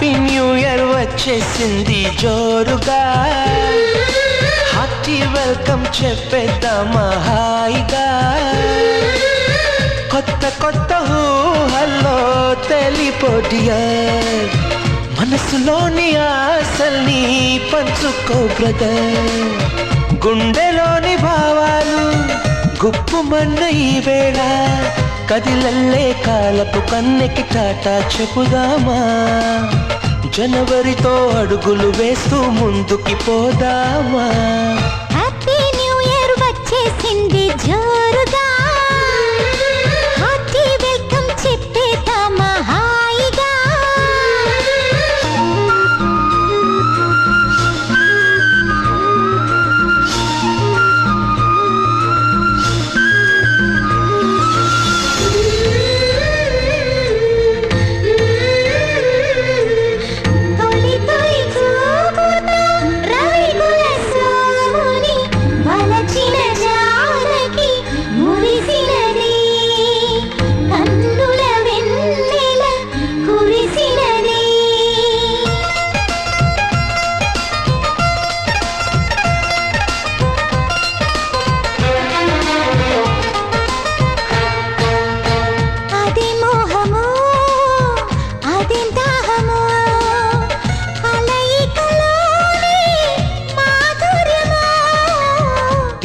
Happy new year వచ్చేసింది జోరుగా, hearty welcome చెప్పేద్దామా హాయిగా. కొత్త కొత్త ఊహల్లో తెలిపోడియర్, మనసులోని ఆశల్ని పంచుకో బ్రదర్. గుండెలోని భావాలు గుప్పుమన్న ఈ వేళ, కదిలల్లే కాలపు కన్నెకి టాటా చెప్పుదామా. జనవరితో అడుగులు వేస్తూ ముందుకి పోదామా. హ్యాపీ న్యూ ఇయర్ వచ్చేసింది జోరుగా, హార్టీ వెల్కమ్ చెప్పేద్దామా హాయిగా.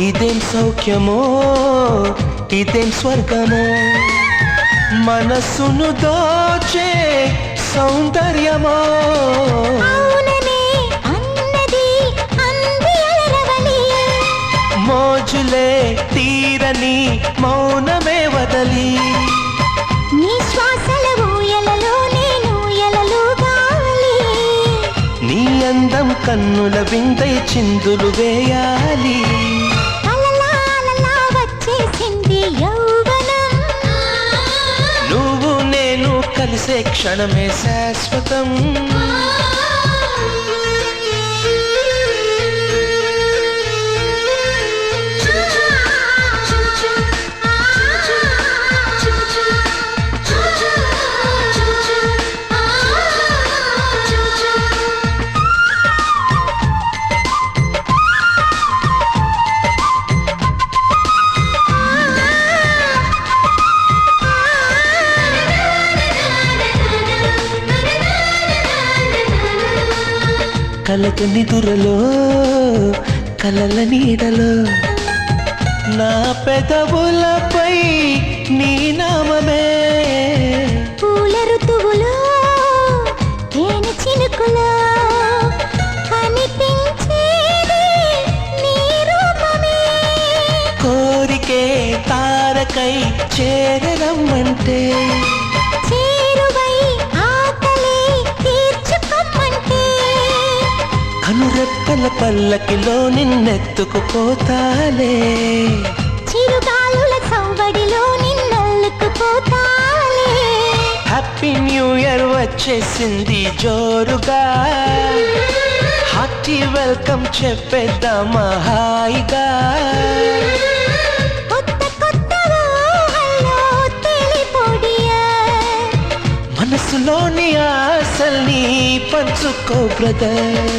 ఇదేం సౌఖ్యమో ఇదేం స్వర్గమో, మనసును దోచే సౌందర్యమో. మోజులే తీరని మౌనమే వదలి, నీ శ్వాసల ఊయలలో నేను ఎలలుగాలి. నీ అందం కన్నుల విందై చిందులు వేయాలి. నువ్వు నేను కలిసే క్షణమే శాశ్వతం. కలక నిదురలో కలల నీడలో, నా పెదవులపై నీ నామమే. పూల ఋతువులో తేనె చినుకులో కనిపించేది నీ రూపమే. కోరికే తారకై చేరరమ్మంటే, కనురెప్పల పల్లకిలో నిన్నెత్తుకుపోతాలే. చిరుగాలుల సౌబడిలో నిన్నల్లుకుపోతాలే. హ్యాపీ న్యూ ఇయర్ వచ్చేసింది జోరుగా, హార్టీ వెల్కమ్ చెప్పేద్దామా హాయిగా. కొత్త కొత్త ఊహల్లో తెలిపోడియర్, మనసులోని ఆశల్ని పంచుకో బ్రదర్.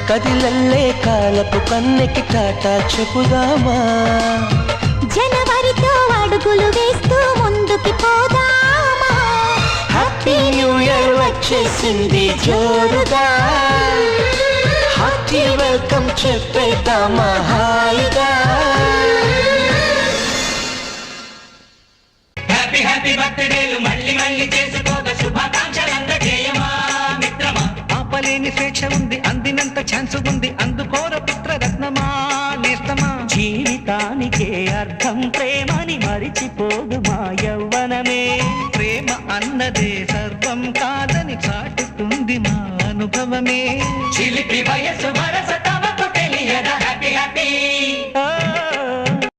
కదిలల్లే కాలపు కన్నెకి టాటా చెప్పుదామా. జనవరితో అడుగులు వేస్తూ ముందుకి పోదామా. హ్యాపీ న్యూ ఇయర్ వచ్చేసింది జోరుగా, హార్టీ వెల్కమ్ చెప్పేద్దామా హాయిగా. హ్యాపీ హ్యాపీ బర్త్డేలు మళ్ళీ మళ్ళీ చేసుకోక శుభాకాంక్షలందజేయమా మిత్రమా. ఆపలేని స్వేచ్ఛ ఉంది, అందినంత ఛాన్స్ ఉంది, అందుకోర పుత్రరత్నమా నేస్తమా. జీవితానికే అర్థం ప్రేమని మరిచిపోదు మా యవ్వనమే. ప్రేమ అన్నదే సర్వం కాదని చాటుతుంది మా అనుభవమే. చిలిపి వయసు వరస